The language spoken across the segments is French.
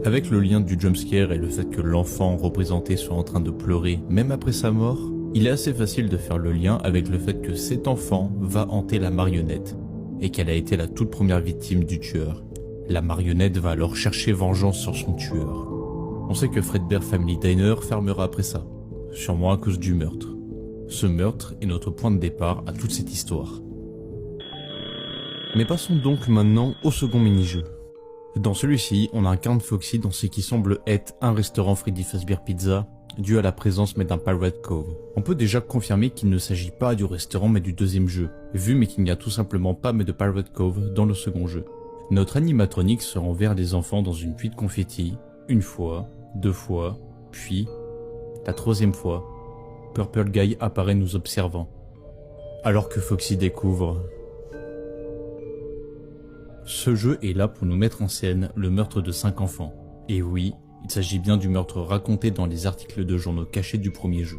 Avec le lien du jumpscare et le fait que l'enfant représenté soit en train de pleurer même après sa mort, il est assez facile de faire le lien avec le fait que cet enfant va hanter la marionnette et qu'elle a été la toute première victime du tueur. La marionnette va alors chercher vengeance sur son tueur. On sait que Fredbear Family Diner fermera après ça, sûrement à cause du meurtre. Ce meurtre est notre point de départ à toute cette histoire. Mais passons donc maintenant au second mini-jeu. Dans celui-ci, on incarne Foxy dans ce qui semble être un restaurant Freddy Fazbear Pizza, dû à la présence mais d'un Pirate Cove. On peut déjà confirmer qu'il ne s'agit pas du restaurant mais du deuxième jeu, vu mais qu'il n'y a tout simplement pas mais de Pirate Cove dans le second jeu. Notre animatronique se rend vers les enfants dans une pluie de confettis, une fois, deux fois, puis, la troisième fois, Purple Guy apparaît nous observant. Alors que Foxy découvre... Ce jeu est là pour nous mettre en scène le meurtre de 5 enfants. Et oui, il s'agit bien du meurtre raconté dans les articles de journaux cachés du premier jeu.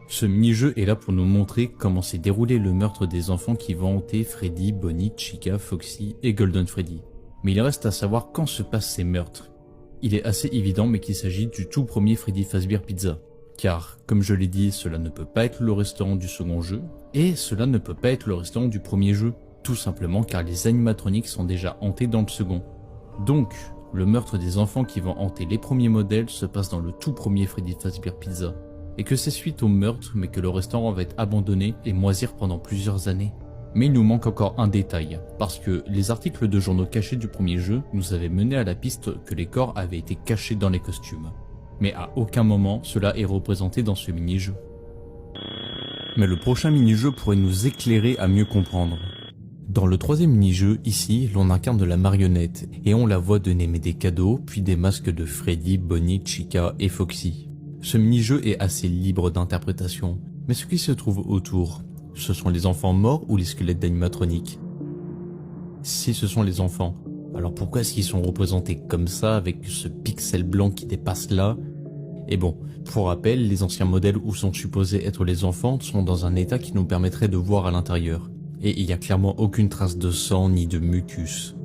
Ce mini-jeu est là pour nous montrer comment s'est déroulé le meurtre des enfants qui vont hanter Freddy, Bonnie, Chica, Foxy et Golden Freddy. Mais il reste à savoir quand se passent ces meurtres. Il est assez évident mais qu'il s'agit du tout premier Freddy Fazbear Pizza. Car, comme je l'ai dit, cela ne peut pas être le restaurant du second jeu, et cela ne peut pas être le restaurant du premier jeu. Tout simplement car les animatroniques sont déjà hantés dans le second. Donc, le meurtre des enfants qui vont hanter les premiers modèles se passe dans le tout premier Freddy Fazbear Pizza. Et que c'est suite au meurtre mais que le restaurant va être abandonné et moisir pendant plusieurs années. Mais il nous manque encore un détail, parce que les articles de journaux cachés du premier jeu nous avaient mené à la piste que les corps avaient été cachés dans les costumes. Mais à aucun moment cela est représenté dans ce mini-jeu. Mais le prochain mini-jeu pourrait nous éclairer à mieux comprendre. Dans le troisième mini-jeu, ici, l'on incarne de la marionnette, et on la voit donner des cadeaux, puis des masques de Freddy, Bonnie, Chica et Foxy. Ce mini-jeu est assez libre d'interprétation, mais ce qui se trouve autour, ce sont les enfants morts ou les squelettes d'animatronique? Si ce sont les enfants, alors pourquoi est-ce qu'ils sont représentés comme ça, avec ce pixel blanc qui dépasse là? Et bon, pour rappel, les anciens modèles où sont supposés être les enfants sont dans un état qui nous permettrait de voir à l'intérieur. Et il n'y a clairement aucune trace de sang ni de mucus.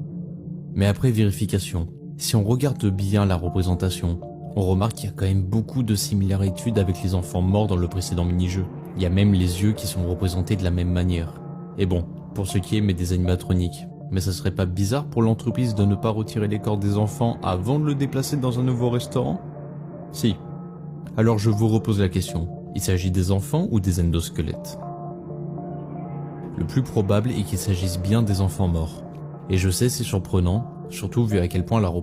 Mais après vérification, si on regarde bien la représentation, on remarque qu'il y a quand même beaucoup de similitudes avec les enfants morts dans le précédent mini-jeu. Il y a même les yeux qui sont représentés de la même manière. Et bon, pour ce qui est des animatroniques, mais ça serait pas bizarre pour l'entreprise de ne pas retirer les corps des enfants avant de le déplacer dans un nouveau restaurant? Si. Alors je vous repose la question, il s'agit des enfants ou des endosquelettes? Le plus probable est qu'il s'agisse bien des enfants morts. Et je sais c'est surprenant, surtout vu à quel point la